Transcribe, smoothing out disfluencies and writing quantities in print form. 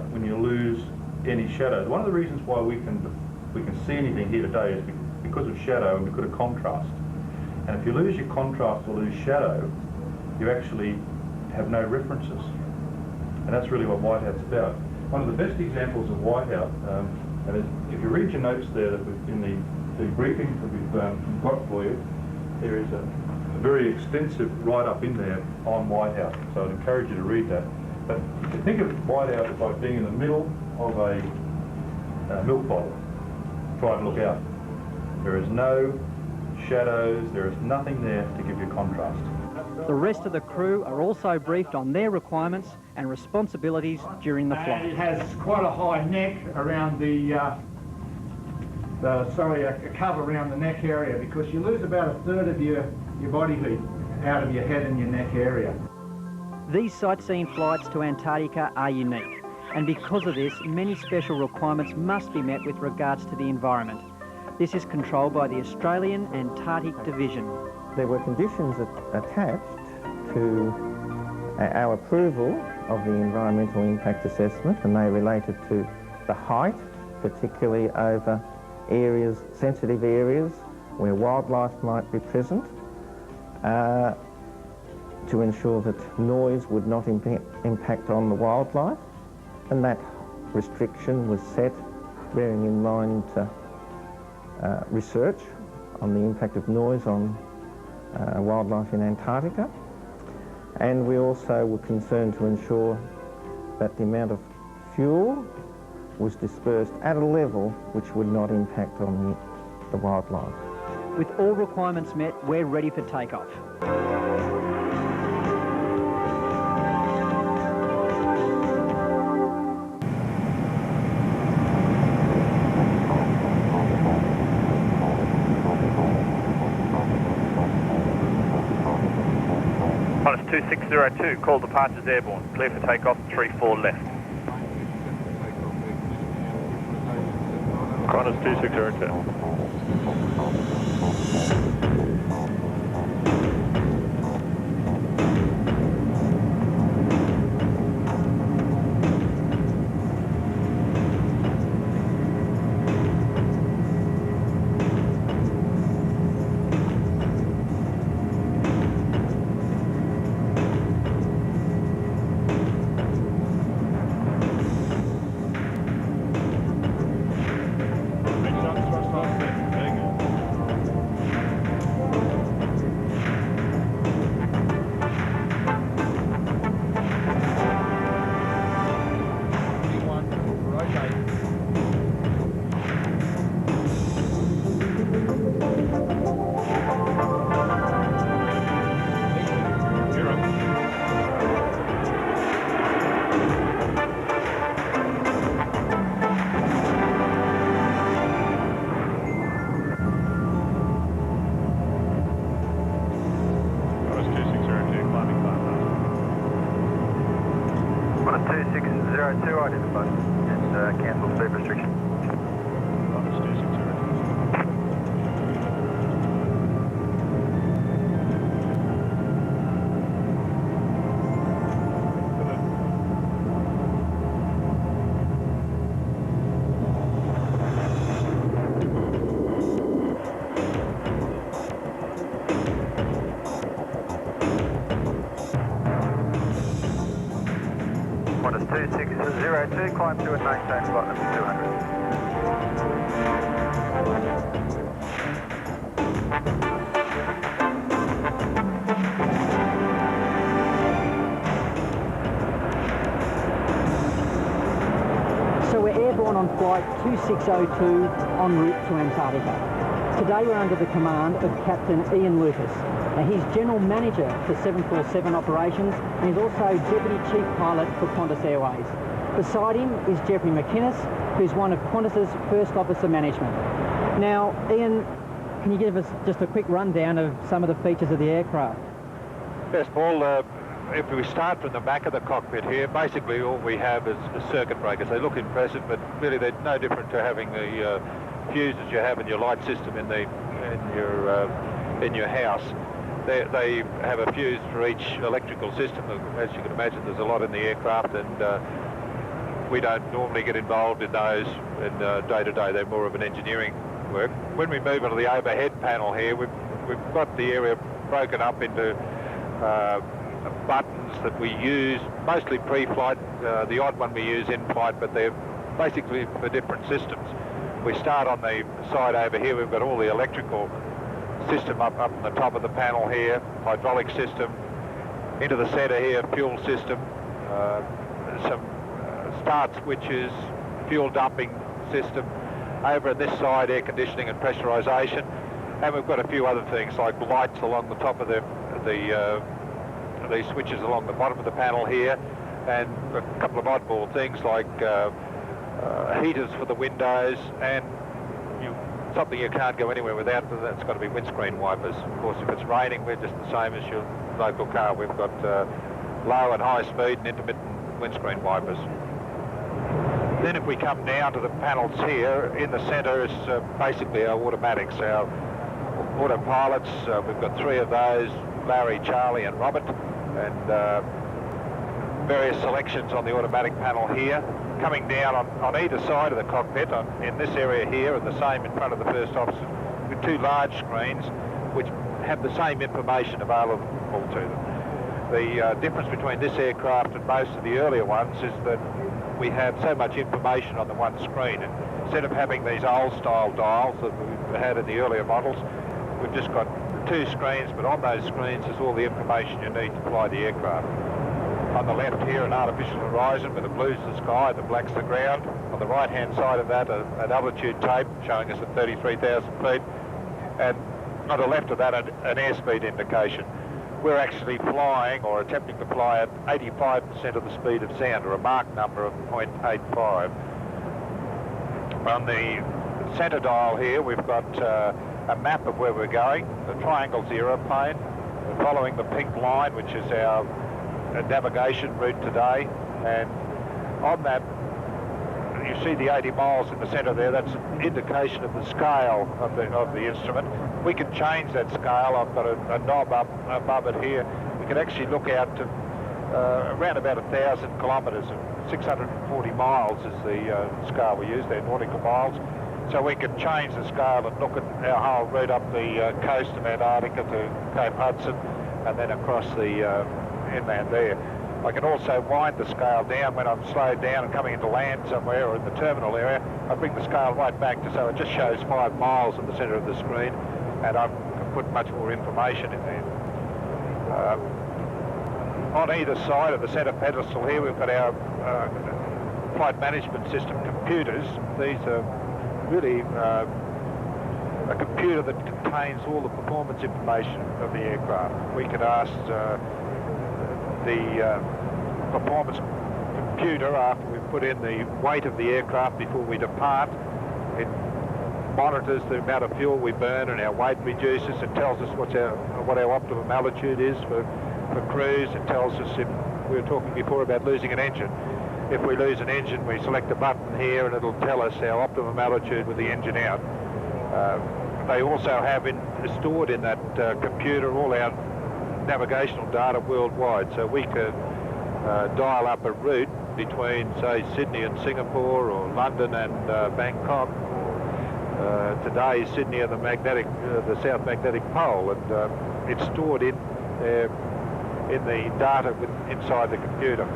better when you lose any shadows. One of the reasons why we can see anything here today is because of shadow and because of contrast. And if you lose your contrast or lose shadow, you actually have no references. And that's really what whiteout's about. One of the best examples of whiteout, and if you read your notes there that in the briefing that we've got for you, there is a very extensive write-up in there on whiteout. So I'd encourage you to read that. But if you think of whiteout as like being in the middle of a milk bottle, try and look out. There is no shadows, there is nothing there to give you contrast. The rest of the crew are also briefed on their requirements and responsibilities during the flight. It has quite a high neck around a cover around the neck area, because you lose about a third of your body heat out of your head and your neck area. These sightseeing flights to Antarctica are unique, and because of this, many special requirements must be met with regards to the environment. This is controlled by the Australian Antarctic Division. There were conditions attached to our approval of the environmental impact assessment, and they related to the height, particularly over areas, sensitive areas where wildlife might be present, to ensure that noise would not impact on the wildlife, and that restriction was set bearing in mind research on the impact of noise on wildlife in Antarctica. And we also were concerned to ensure that the amount of fuel was dispersed at a level which would not impact on the wildlife. With all requirements met, we're ready for takeoff. Qantas 2602, call departures airborne. Clear for takeoff, 34 left. Qantas 2602. Identified and cancel speed restriction. Qantas 2602, climb to and maintain flight number 200. So we're airborne on flight 2602 en route to Antarctica. Today we're under the command of Captain Ian Lucas. Now, he's General Manager for 747 operations and he's also Deputy Chief Pilot for Qantas Airways. Beside him is Jeffrey McInnes, who's one of Qantas's First Officer Management. Now, Ian, can you give us just a quick rundown of some of the features of the aircraft? Yes, Paul. If we start from the back of the cockpit here, basically all we have is circuit breakers. They look impressive, but really they're no different to having the fuses you have in your light system in your house. They have a fuse for each electrical system. As you can imagine, there's a lot in the aircraft, and we don't normally get involved in those in day-to-day. They're more of an engineering work. When we move into the overhead panel here, we've got the area broken up into buttons that we use, mostly pre-flight, the odd one we use in flight, but they're basically for different systems. We start on the side over here, we've got all the electrical system up on the top of the panel here, hydraulic system, into the centre here, fuel system, some start switches, fuel dumping system, over at this side air conditioning and pressurisation, and we've got a few other things like lights along the top of the switches along the bottom of the panel here, and a couple of oddball things like heaters for the windows, and something you can't go anywhere without, that's got to be windscreen wipers. Of course, if it's raining, we're just the same as your local car. We've got low and high speed and intermittent windscreen wipers. Then if we come down to the panels here, in the centre is basically our automatics, our autopilots. We've got 3 of those, Larry, Charlie and Robert, and various selections on the automatic panel here. Coming down on either side of the cockpit, in this area here, and the same in front of the first officer, with 2 large screens which have the same information available to them. The difference between this aircraft and most of the earlier ones is that we have so much information on the one screen. And instead of having these old-style dials that we had in the earlier models, we've just got 2 screens, but on those screens is all the information you need to fly the aircraft. On the left here, an artificial horizon where the blue's the sky, the black's the ground. On the right-hand side of that, an altitude tape showing us at 33,000 feet. And on the left of that, an airspeed indication. We're actually flying, or attempting to fly, at 85% of the speed of sound, or a Mach number of 0.85. On the centre dial here, we've got a map of where we're going. The triangle's the aeroplane. We're following the pink line, which is our navigation route today, and on that you see the 80 miles in the centre there. That's an indication of the scale of the instrument. We can change that scale. I've got a knob up above it here. We can actually look out to around about 1,000 kilometres, 640 miles is the scale we use there, nautical miles. So we can change the scale and look at our whole route up the coast of Antarctica to Cape Hudson, and then across the inland there. I can also wind the scale down when I'm slowed down and coming into land somewhere or in the terminal area. I bring the scale right back to so it just shows 5 miles in the centre of the screen, and I can put much more information in there. On either side of the centre pedestal here, we've got our flight management system computers. These are really a computer that contains all the performance information of the aircraft. We could ask the performance computer, after we put in the weight of the aircraft before we depart, it monitors the amount of fuel we burn and our weight reduces. It tells us what our optimum altitude is for cruise. It tells us, if we were talking before about losing an engine, if we lose an engine, we select a button here and it'll tell us our optimum altitude with the engine out. They also have stored in that computer all our navigational data worldwide, so we could dial up a route between, say, Sydney and Singapore, or London and Bangkok, or today Sydney and the South Magnetic Pole, and it's stored in the data inside the computer.